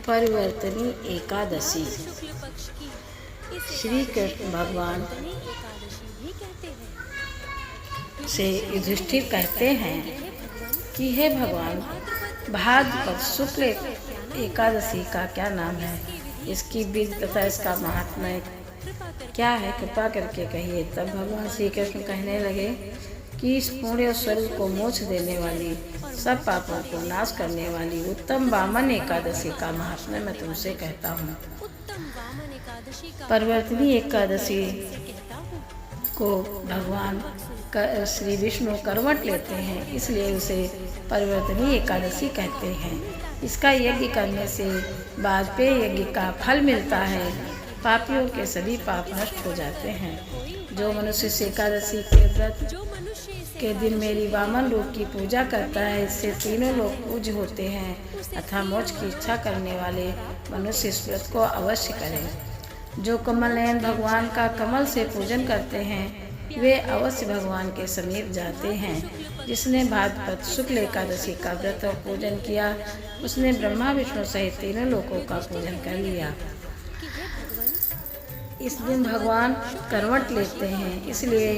परिवर्तनी एकादशी। श्री कृष्ण भगवान से युधिष्ठिर कहते हैं कि हे भगवान, भाद्रपद शुक्ल एकादशी का क्या नाम है, इसकी विधि तथा इसका महात्म्य क्या है, कृपा करके कहिए। तब भगवान श्री कृष्ण कहने लगे कि इस पुण्य स्वर्ग को मोक्ष देने वाली, सब पापों को नाश करने वाली उत्तम वामन एकादशी का महात्म्य मैं तुमसे कहता हूँ। परिवर्तनी एकादशी को भगवान श्री विष्णु करवट लेते हैं, इसलिए उसे परिवर्तनी एकादशी कहते हैं। इसका यज्ञ करने से वाजपेय यज्ञ का फल मिलता है। पापियों के सभी पाप नष्ट हो जाते हैं। जो मनुष्य इस एकादशी के व्रत के दिन मेरी वामन रूप की पूजा करता है, इससे तीनों लोग पूज्य होते हैं अथवा मोक्ष की इच्छा करने वाले मनुष्य इस व्रत को अवश्य करें। जो कमल नयन भगवान का कमल से पूजन करते हैं, वे अवश्य भगवान के समीप जाते हैं। जिसने भाद्रपद शुक्ल एकादशी का व्रत और पूजन किया, उसने ब्रह्मा विष्णु सहित तीनों लोकों का पूजन कर लिया। इस दिन भगवान करवट लेते हैं, इसलिए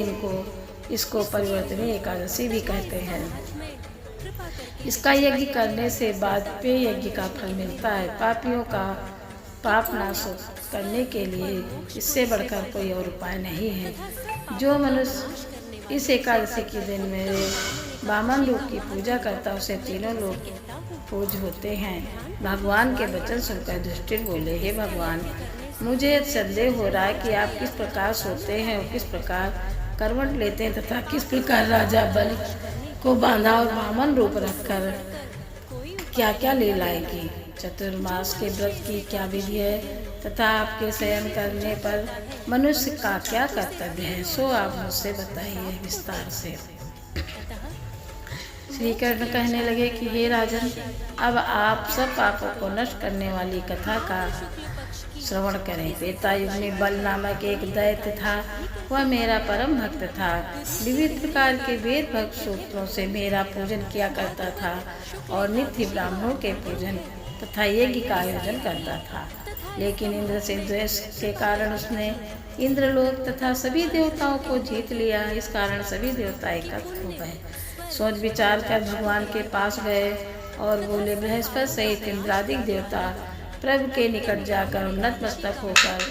इसको परिवर्तनी एकादशी भी कहते हैं। इसका यज्ञ करने से वाजपेय यज्ञ का फल मिलता है। पापियों का पाप नाश करने के लिए इससे बढ़कर कोई और उपाय नहीं है। जो मनुष्य इस एकादशी के दिन मेरे वामन रूप की पूजा करता, उसे तीनों लोग पूज्य होते हैं। भगवान के वचन सुनकर युधिष्ठिर बोले, हे भगवान, मुझे संदेह हो रहा है कि आप किस प्रकार सोते हैं और किस प्रकार करवट लेते हैं तथा किस प्रकार राजा बलि को बांधा और वामन रूप रखकर क्या क्या लीलाएं की। चतुर्मास के व्रत की क्या विधि है तथा आपके शयन करने पर मनुष्य का क्या कर्तव्य है, सो आप मुझसे बताइए विस्तार से। श्री कृष्ण कहने लगे कि हे राजन, अब आप सब पापों को नष्ट करने वाली कथा का श्रवण करें। त्रेता युग में बल नामक एक दैत्य था। वह मेरा परम भक्त था। विविध प्रकार के वेद भक्त सूत्रों से मेरा पूजन किया करता था और नित्य ब्राह्मणों के पूजन तथा यज्ञ का आयोजन करता था। लेकिन इंद्र से द्वेष के कारण उसने इंद्रलोक तथा सभी देवताओं को जीत लिया। इस कारण सभी देवता एकत्र हो गए। सोच विचार कर भगवान के पास गए और बोले, बृहस्पति सहित इंद्रादिक देवता प्रभु के निकट जाकर उन्नत मस्तक होकर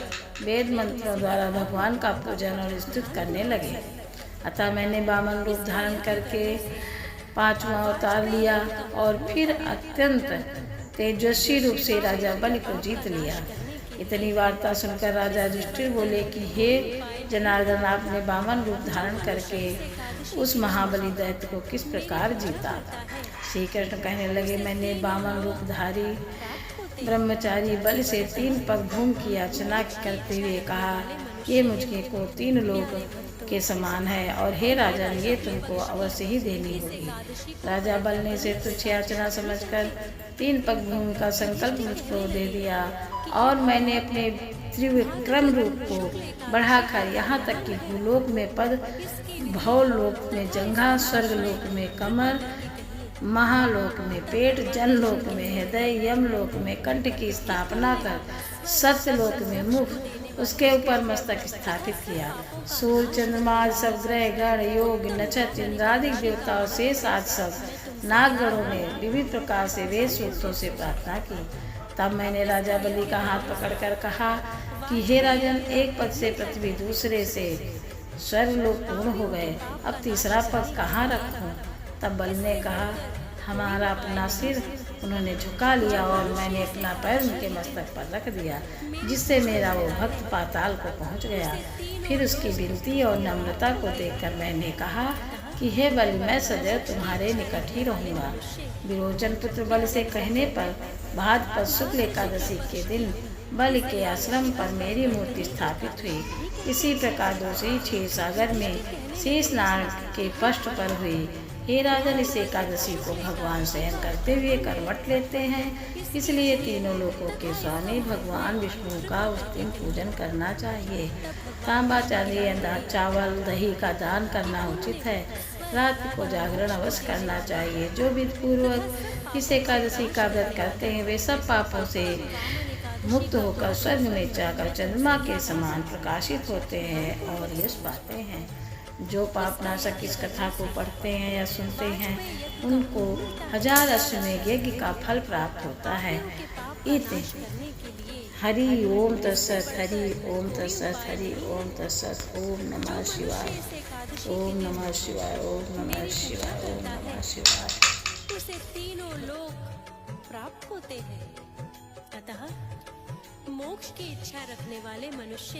वेद मंत्रों द्वारा भगवान का पूजन और स्तुति करने लगे। अतः मैंने वामन रूप धारण करके 5वां अवतार लिया और फिर अत्यंत तेजस्वी रूप से राजा बलि को जीत लिया। इतनी वार्ता सुनकर राजा युधिष्ठिर बोले कि हे जनार्दन, आपने वामन रूप धारण करके उस महाबली दैत्य को किस प्रकार जीता। श्री कृष्ण कहने लगे, मैंने वामन रूपधारी ब्रह्मचारी बलि से 3 पग भूमि की याचना करते हुए कहा, ये मुझे को 3 लोग के समान है और हे राजन, ये तुमको अवश्य ही देनी होगी। राजा बल ने इसे तुच्छ याचना समझकर 3 पग भूमि का संकल्प मुझको दे दिया और मैंने अपने त्रिविक्रम रूप को बढ़ाकर यहाँ तक कि भूलोक में पद, भवलोक में जंघा, स्वर्गलोक में कमर, महालोक में पेट, जनलोक में हृदय, यमलोक में कंठ की स्थापना कर सत्यलोक में मुख, उसके ऊपर मस्तक स्थापित किया। सूर्य, चंद्रमा, सब ग्रह गण, योग, नक्षत्र, इंद्रादिक देवताओं से साथ सब नागगणों ने विविध प्रकार से वेद सूक्तों से प्रार्थना की। तब मैंने राजा बलि का हाथ पकड़कर कहा कि हे राजन, एक पद से पृथ्वी, दूसरे से स्वर्गलोक पूर्ण हो गए, अब तीसरा पद कहाँ रखूं। तब बलि ने कहा, हमारा अपना सिर उन्होंने झुका लिया और मैंने अपना पैर उनके मस्तक पर रख दिया, जिससे मेरा वो भक्त पाताल को पहुंच गया। फिर उसकी विनती और नम्रता को देखकर मैंने कहा कि हे बलि, मैं सदैव तुम्हारे निकट ही रहूँगा। विरोचन पुत्र बलि से कहने पर भाद्रपद शुक्ल एकादशी के दिन बलि के आश्रम पर मेरी मूर्ति स्थापित हुई। इसी प्रकार दूसरी क्षीर सागर में शेष नाग के पृष्ठ पर हुई। हे राजन, इस एकादशी को भगवान शयन करते हुए करवट लेते हैं, इसलिए तीनों लोकों के स्वामी भगवान विष्णु का उस दिन पूजन करना चाहिए। तांबा, चांदी, चावल, दही का दान करना उचित है। रात को जागरण अवश्य करना चाहिए। जो विधि पूर्वक इस एकादशी का व्रत करते हैं वे सब पापों से मुक्त होकर स्वर्ग में जाकर चंद्रमा के समान प्रकाशित होते हैं और यश पाते हैं। जो पाप नाशक इस कथा को पढ़ते हैं या सुनते हैं उनको 1000 अश्वमेध यज्ञ का फल प्राप्त होता है। इति हरि ओम तत्सत, हरि ओम तत्सत, हरि ओम तत्सत। ओम नमः शिवाय, ओम नमः शिवाय, ओम नमः शिवाय, ओम नमः शिवाय। उसे तीनों लोक प्राप्त होते हैं। अतः मोक्ष की इच्छा रखने वाले मनुष्य